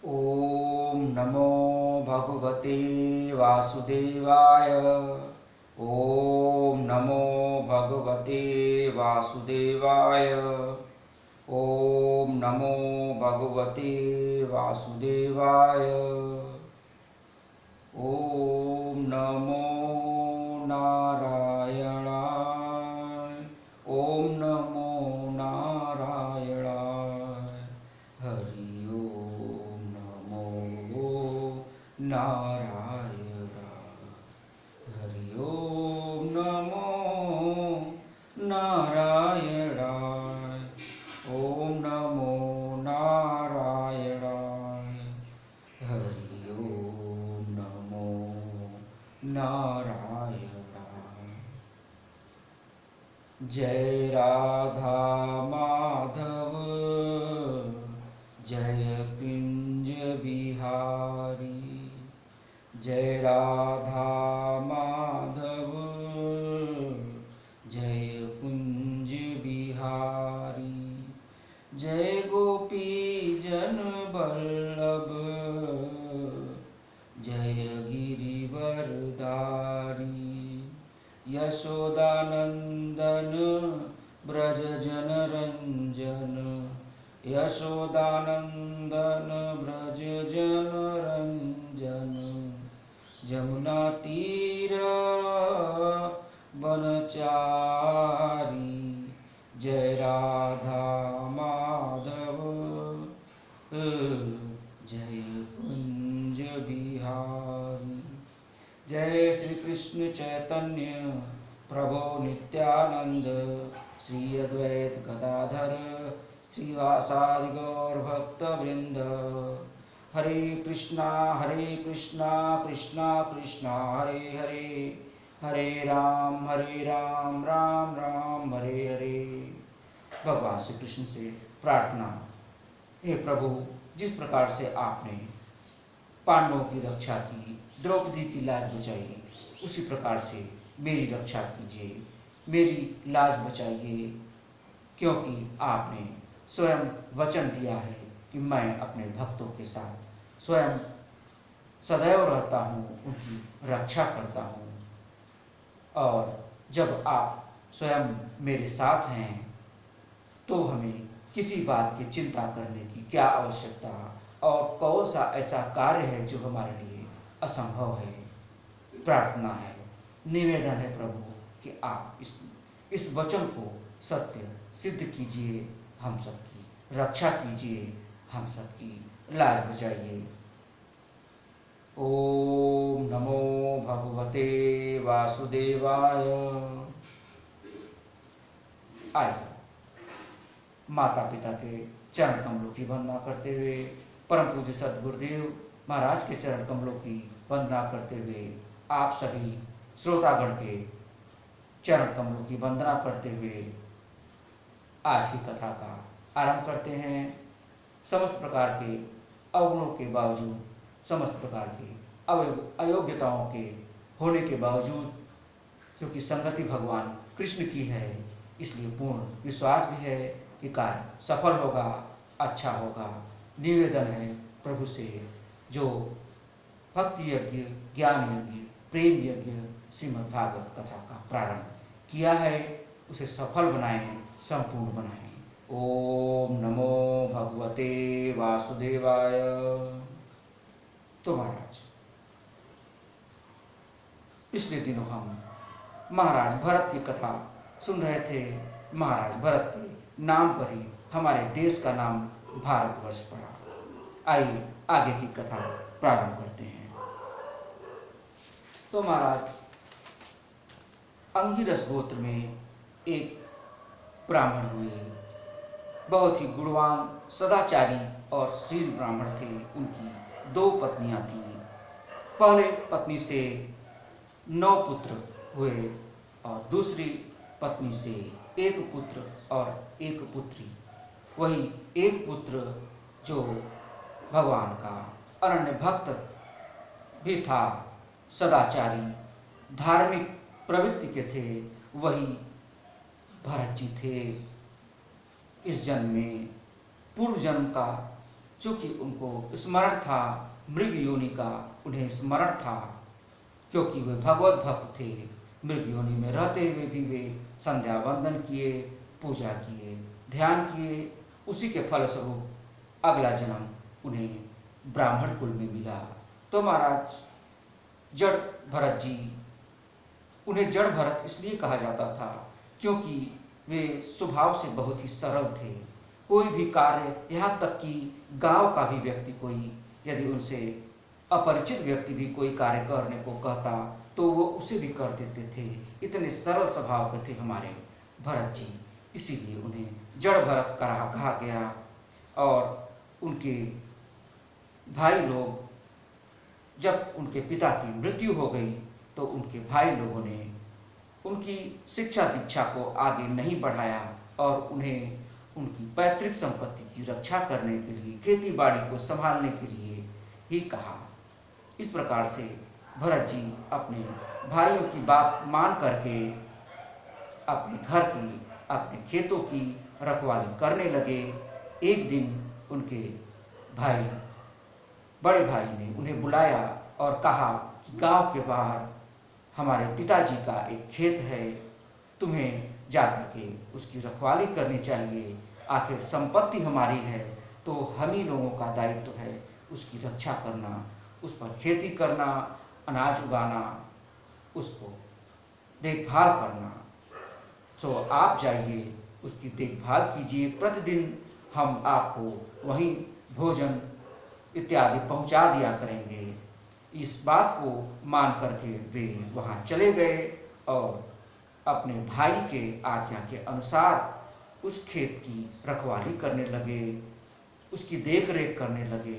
ॐ नमो भगवते वासुदेवाय। ॐ नमो भगवते वासुदेवाय। ॐ नमो भगवते वासुदेवाय। ॐ नमो नारायणाय। ॐ नमो नारायणाय। हरि ओम नमो नारायणाय। हरि ओम नमो नारायणाय। ओम नमो नारायणाय। हरि ओम नमो नारायणाय। जय राधा माधव जय कुंज बिहारी। जय राधा माधव जय कुंज बिहारी। जय गोपी जन वल्लभ जय गिरिवरधारी। यशोदानंदन ब्रज जन रंजन। यशोदानंदन ब्रज जन रंजन। जमुना तीर बनचारी। जय राधा माधव जय कुंज बिहारी। जय श्री कृष्ण चैतन्य प्रभो नित्यानंद। श्री अद्वैत गदाधर श्रीवासादि गौर भक्त वृंद। हरे कृष्णा कृष्णा कृष्णा हरे हरे। हरे राम राम राम हरे हरे। भगवान श्री कृष्ण से प्रार्थना, हे प्रभु, जिस प्रकार से आपने पांडवों की रक्षा की, द्रौपदी की लाज बचाई, उसी प्रकार से मेरी रक्षा कीजिए, मेरी लाज बचाइए, क्योंकि आपने स्वयं वचन दिया है कि मैं अपने भक्तों के साथ स्वयं सदैव रहता हूँ, उनकी रक्षा करता हूँ। और जब आप स्वयं मेरे साथ हैं तो हमें किसी बात की चिंता करने की क्या आवश्यकता, और कौन सा ऐसा कार्य है जो हमारे लिए असंभव है। प्रार्थना है, निवेदन है प्रभु कि आप इस वचन को सत्य सिद्ध कीजिए, हम सबकी रक्षा कीजिए, हम सबकी लाज बचाइए। ओम नमो भगवते वासुदेवाय। आइए माता पिता के चरण कमलों की वंदना करते हुए, परम पूज्य सद्गुरुदेव महाराज के चरण कमलों की वंदना करते हुए, आप सभी श्रोतागण के चरण कमलों की वंदना करते हुए आज की कथा का आरंभ करते हैं। समस्त प्रकार के अवगुणों के बावजूद, समस्त प्रकार के अयोग्यताओं के होने के बावजूद, क्योंकि संगति भगवान कृष्ण की है, इसलिए पूर्ण विश्वास भी है कि कार्य सफल होगा, अच्छा होगा। निवेदन है प्रभु से, जो भक्ति यज्ञ, ज्ञान यज्ञ, प्रेम यज्ञ श्रीमद् भागवत कथा का प्रारंभ किया है, उसे सफल बनाएं, संपूर्ण बनाएं। ओम नमो भगवते वासुदेवाय। तो महाराज, पिछले दिनों हम महाराज भरत की कथा सुन रहे थे। महाराज भरत के नाम पर ही हमारे देश का नाम भारतवर्ष पड़ा। आइए आगे की कथा प्रारंभ करते हैं। तो महाराज, अंगिरस गोत्र में एक ब्राह्मण हुए, बहुत ही गुणवान, सदाचारी और शील ब्राह्मण थे। उनकी 2 पत्नियां थीं। पहले पत्नी से 9 पुत्र हुए और दूसरी पत्नी से 1 पुत्र और 1 पुत्री। वही एक पुत्र जो भगवान का अनन्य भक्त भी था, सदाचारी, धार्मिक प्रवृत्ति के थे, वही भरत जी थे। इस जन्म में पूर्व जन्म का चूँकि उनको स्मरण था मृग योनि का, उन्हें स्मरण था, क्योंकि वे भगवत भक्त थे। मृग योनि में रहते हुए भी वे संध्या वंदन किए, पूजा किए, ध्यान किए। उसी के फलस्वरूप अगला जन्म उन्हें ब्राह्मण कुल में मिला। तो महाराज जड़ भरत जी, उन्हें जड़ भरत इसलिए कहा जाता था क्योंकि वे स्वभाव से बहुत ही सरल थे। कोई भी कार्य, यहाँ तक कि गांव का भी व्यक्ति कोई यदि उनसे अपरिचित व्यक्ति भी कोई कार्य करने को कहता तो वो उसे भी कर देते थे। इतने सरल स्वभाव के थे हमारे भरत जी, इसीलिए उन्हें जड़ भरत कहा गया। और उनके भाई लोग, जब उनके पिता की मृत्यु हो गई तो उनके भाई लोगों ने उनकी शिक्षा दीक्षा को आगे नहीं बढ़ाया और उन्हें उनकी पैतृक संपत्ति की रक्षा करने के लिए, खेती बाड़ी को संभालने के लिए ही कहा। इस प्रकार से भरत जी अपने भाइयों की बात मान करके अपने घर की, अपने खेतों की रखवाली करने लगे। एक दिन उनके भाई, बड़े भाई ने उन्हें बुलाया और कहा कि गांव के बाहर हमारे पिताजी का एक खेत है, तुम्हें जाकर के उसकी रखवाली करनी चाहिए। आखिर संपत्ति हमारी है तो हम ही लोगों का दायित्व है उसकी रक्षा करना, उस पर खेती करना, अनाज उगाना, उसको देखभाल करना। तो आप जाइए, उसकी देखभाल कीजिए, प्रतिदिन हम आपको वहीं भोजन इत्यादि पहुंचा दिया करेंगे। इस बात को मान करके वे वहां चले गए और अपने भाई के आज्ञा के अनुसार उस खेत की रखवाली करने लगे, उसकी देख रेख करने लगे।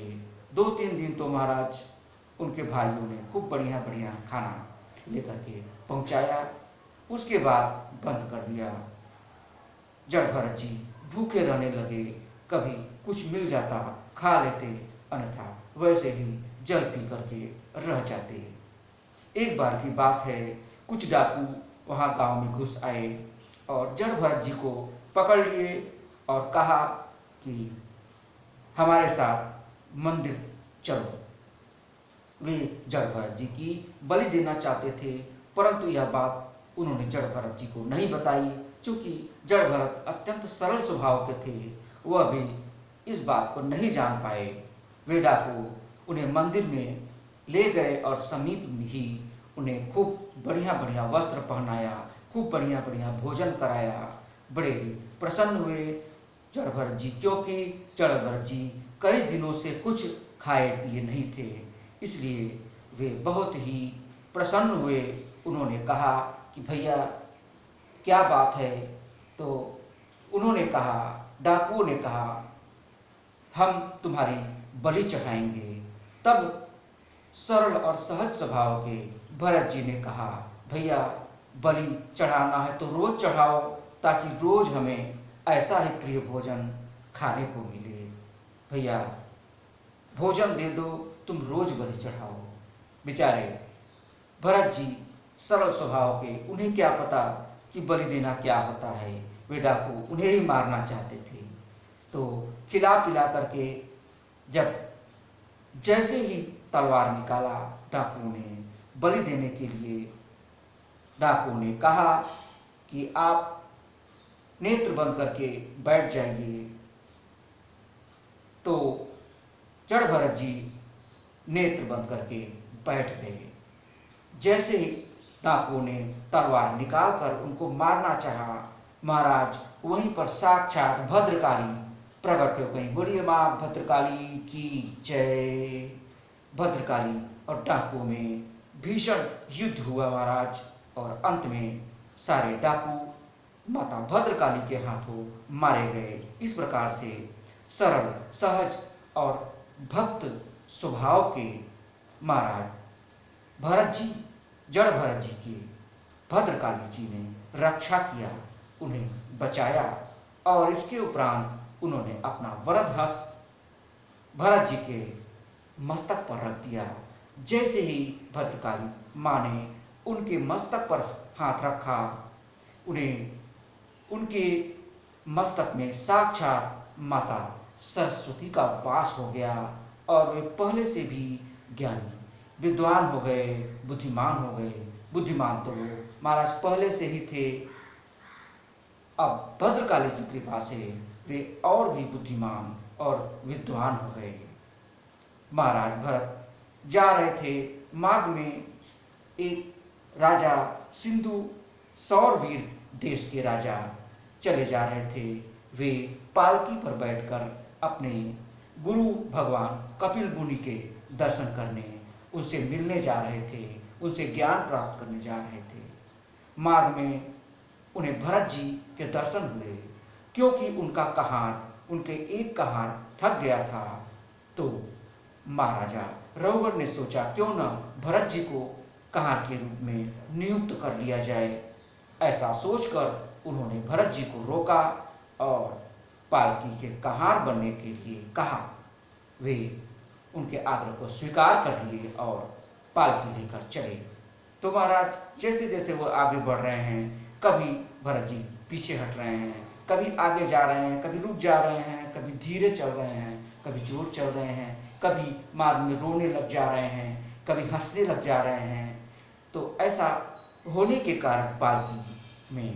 2-3 दिन तो महाराज उनके भाइयों ने खूब बढ़िया बढ़िया खाना लेकर के पहुंचाया। उसके बाद बंद कर दिया। जड़ भरत जी भूखे रहने लगे, कभी कुछ मिल जाता खा लेते, अन्यथा वैसे ही जल पी करके रह जाते। एक बार की बात है, कुछ डाकू वहां गांव में घुस आए और जड़ भरत जी को पकड़ लिए और कहा कि हमारे साथ मंदिर चलो। वे जड़ भरत जी की बलि देना चाहते थे, परंतु यह बात उन्होंने जड़ भरत जी को नहीं बताई। चूंकि जड़ भरत अत्यंत सरल स्वभाव के थे, वह भी इस बात को नहीं जान पाए। वे डाकू उन्हें मंदिर में ले गए और समीप में ही उन्हें खूब बढ़िया बढ़िया वस्त्र पहनाया, खूब बढ़िया बढ़िया भोजन कराया। बड़े ही प्रसन्न हुए जड़ भरत जी, क्योंकि जड़ भरत जी कई दिनों से कुछ खाए पिए नहीं थे, इसलिए वे बहुत ही प्रसन्न हुए। उन्होंने कहा कि भैया क्या बात है? तो उन्होंने कहा, डाकुओं ने कहा, हम तुम्हारी बलि चढ़ाएंगे। तब सरल और सहज स्वभाव के भरत जी ने कहा, भैया बलि चढ़ाना है तो रोज चढ़ाओ, ताकि रोज हमें ऐसा ही प्रिय भोजन खाने को मिले। भैया भोजन दे दो, तुम रोज बलि चढ़ाओ। बेचारे भरत जी सरल स्वभाव के, उन्हें क्या पता कि बलि देना क्या होता है। वे डाकू उन्हें ही मारना चाहते थे। तो खिला पिला करके जब जैसे ही तलवार निकाला डाकुओं ने बलि देने के लिए, डाकुओं ने कहा कि आप नेत्र बंद करके बैठ जाइए। तो जड़ भरत जी नेत्र बंद करके बैठ गए। जैसे ही डाकुओं ने तलवार निकाल कर उनको मारना चाहा, महाराज वहीं पर साक्षात भद्रकाली प्रकट हो गई। बोलिए मां भद्रकाली की जय। भद्रकाली और डाकुओं में भीषण युद्ध हुआ महाराज, और अंत में सारे डाकू माता भद्रकाली के हाथों मारे गए। इस प्रकार से सरल, सहज और भक्त स्वभाव के महाराज भरत जी, जड़ भरत जी की भद्रकाली जी ने रक्षा किया, उन्हें बचाया। और इसके उपरांत उन्होंने अपना वरद हस्त भरत जी के मस्तक पर रख दिया। जैसे ही भद्रकाली माँ ने उनके मस्तक पर हाथ रखा, उन्हें उनके मस्तक में साक्षात माता सरस्वती का वास हो गया और वे पहले से भी ज्ञानी विद्वान हो गए, बुद्धिमान हो गए। बुद्धिमान तो वो महाराज पहले से ही थे, अब भद्रकाली की कृपा से वे और भी बुद्धिमान और विद्वान हो गए। महाराज भरत जा रहे थे, मार्ग में एक राजा सिंधु सौरवीर देश के राजा चले जा रहे थे। वे पालकी पर बैठकर अपने गुरु भगवान कपिल मुनि के दर्शन करने, उनसे मिलने जा रहे थे, उनसे ज्ञान प्राप्त करने जा रहे थे। मार्ग में उन्हें भरत जी के दर्शन हुए, क्योंकि उनका कहार, उनके एक कहार थक गया था। तो महाराजा रघुवर ने सोचा क्यों न भरत जी को कहार के रूप में नियुक्त कर लिया जाए। ऐसा सोचकर उन्होंने भरत जी को रोका और पालकी के कहार बनने के लिए कहा। वे उनके आग्रह को स्वीकार कर लिए और पालकी लेकर चले। तो महाराज जैसे जैसे वो आगे बढ़ रहे हैं, कभी भरत जी पीछे हट रहे हैं, कभी आगे जा रहे हैं, कभी रुक जा रहे हैं, कभी धीरे चल रहे हैं, कभी जोर चल रहे हैं, कभी मार्ग में रोने लग जा रहे हैं, कभी हंसने लग जा रहे हैं। तो ऐसा होने के कारण पालकी में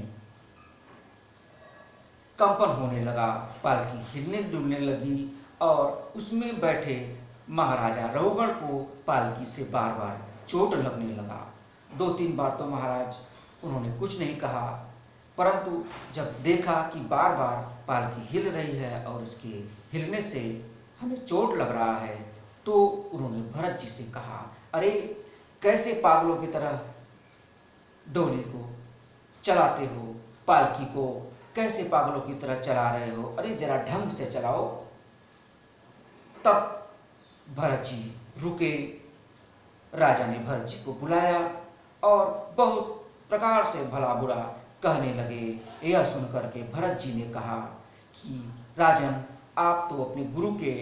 कंपन होने लगा, पालकी हिलने डुलने लगी और उसमें बैठे महाराजा रघुगण को पालकी से बार बार चोट लगने लगा। 2-3 बार तो महाराज उन्होंने कुछ नहीं कहा, परंतु जब देखा कि बार बार पालकी हिल रही है और उसके हिलने से हमें चोट लग रहा है, तो उन्होंने भरत जी से कहा, अरे कैसे पागलों की तरह डोली को चलाते हो, पालकी को कैसे पागलों की तरह चला रहे हो, अरे जरा ढंग से चलाओ। तब भरत जी रुके, राजा ने भरत जी को बुलाया और बहुत प्रकार से भला बुरा कहने लगे। यह सुनकर के भरत जी ने कहा कि राजन, आप तो अपने गुरु के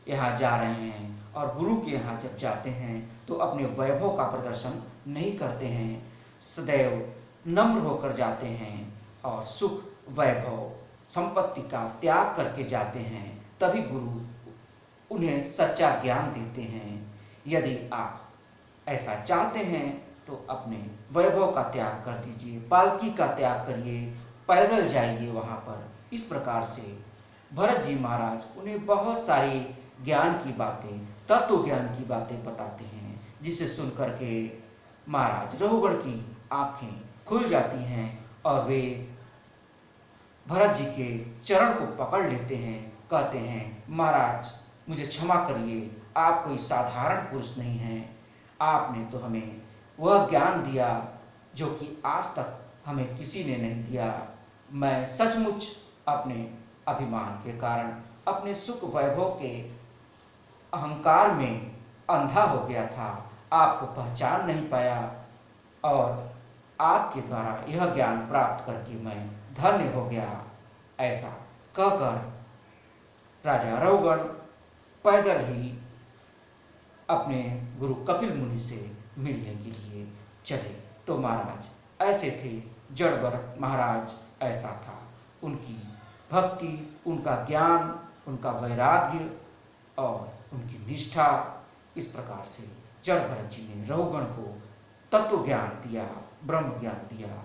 यहाँ जा रहे हैं और गुरु के यहाँ जब जाते हैं तो अपने वैभव का प्रदर्शन नहीं करते हैं, सदैव नम्र होकर जाते हैं और सुख वैभव संपत्ति का त्याग करके जाते हैं, तभी गुरु उन्हें सच्चा ज्ञान देते हैं। यदि आप ऐसा चाहते हैं तो अपने वैभव का त्याग कर दीजिए, पालकी का त्याग करिए, पैदल जाइए वहाँ पर। इस प्रकार से भरत जी महाराज उन्हें बहुत सारी ज्ञान की बातें, तत्व ज्ञान की बातें बताते हैं, जिसे सुनकर के महाराज रघुगण की आंखें खुल जाती हैं और वे भरत जी के चरण को पकड़ लेते हैं, कहते हैं, महाराज मुझे क्षमा करिए, आप कोई साधारण पुरुष नहीं हैं, आपने तो हमें वह ज्ञान दिया जो कि आज तक हमें किसी ने नहीं दिया। मैं सचमुच अपने अभिमान के कारण, अपने सुख वैभव के अहंकार में अंधा हो गया था, आपको पहचान नहीं पाया और आपके द्वारा यह ज्ञान प्राप्त करके मैं धन्य हो गया। ऐसा कहकर राजा रघुगण पैदल ही अपने गुरु कपिल मुनि से मिलने के लिए चले। तो महाराज ऐसे थे, जड़बर महाराज ऐसा था, उनकी भक्ति, उनका ज्ञान, उनका वैराग्य और उनकी निष्ठा, इस प्रकार से जड़ भरत जी ने रघुगण को तत्व ज्ञान दिया, ब्रह्म ज्ञान दिया।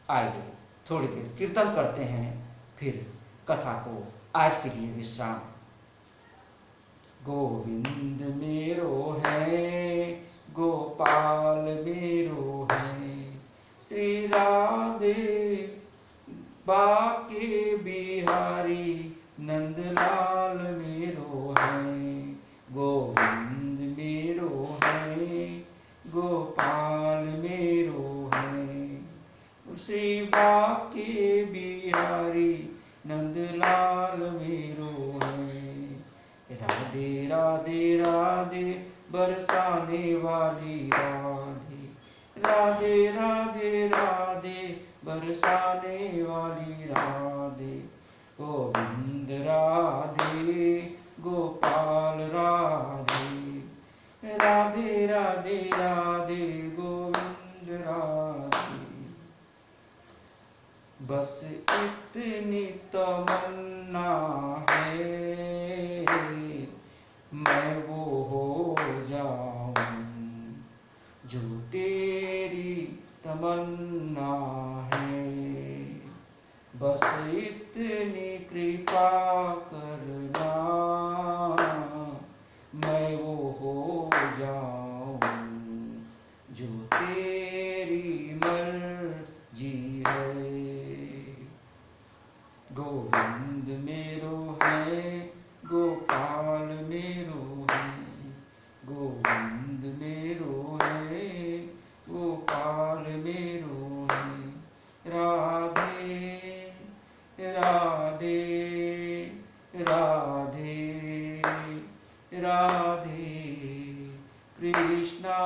आइए थोड़ी देर कीर्तन करते हैं, फिर कथा को आज के लिए विश्राम। गोविंद मेरो है, गोपाल मेरो है, श्री राधे बाके बिहारी नंदलाल मेरो है। गोविंद मेरो है, गोपाल मेरो है, श्री बाके बिहारी नंदलाल मेरो है। राधे राधे राधे बरसाने वाली राधे, राधे राधे राधे बरसाने वाली राधे। गोविंद राधे, गोपाल राधे, राधे राधे राधे गोविंद राधे। बस इतनी तमन्ना है, मैं वो हो जाऊं जो तेरी तमन्ना है। बस इतनी कृपा करना, मैं वो हो जाऊं जो तेरी मर्जी है। गोविंद मेरो है, गोपाल मेरो है, गोविंद मेरो है, गोपाल मेरो है। राधे राधे राधे राधे, कृष्णा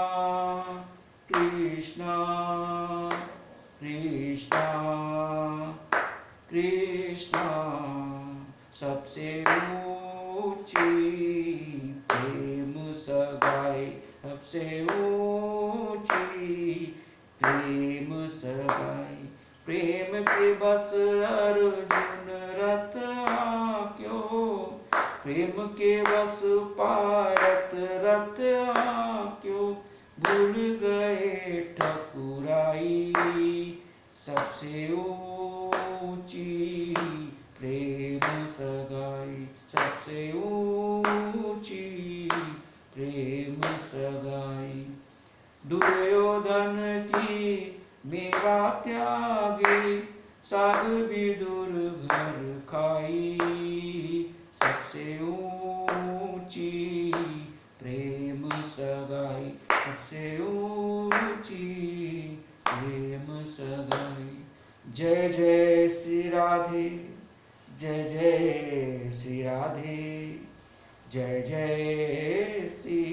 कृष्णा कृष्णा कृष्णा। सबसे ऊंची प्रेम सगाई, सबसे ऊंची प्रेम सगाई। प्रेम के बस अर्जुन रथ क्यों, प्रेम के बस पारत रथ क्यों। भूल गए ठकुराई, सबसे ऊंची प्रेम सगाई, सबसे ऊंची प्रेम सगाई। दुर्योधन की मेवा त्यागी, साग विदुर घर खाई। सबसे ऊंची प्रेम सगाई, सबसे ऊंची प्रेम सगाई। जय जय श्री राधे, जय जय श्री राधे, जय जय श्री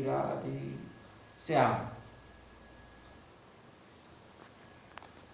राधे। श्याम।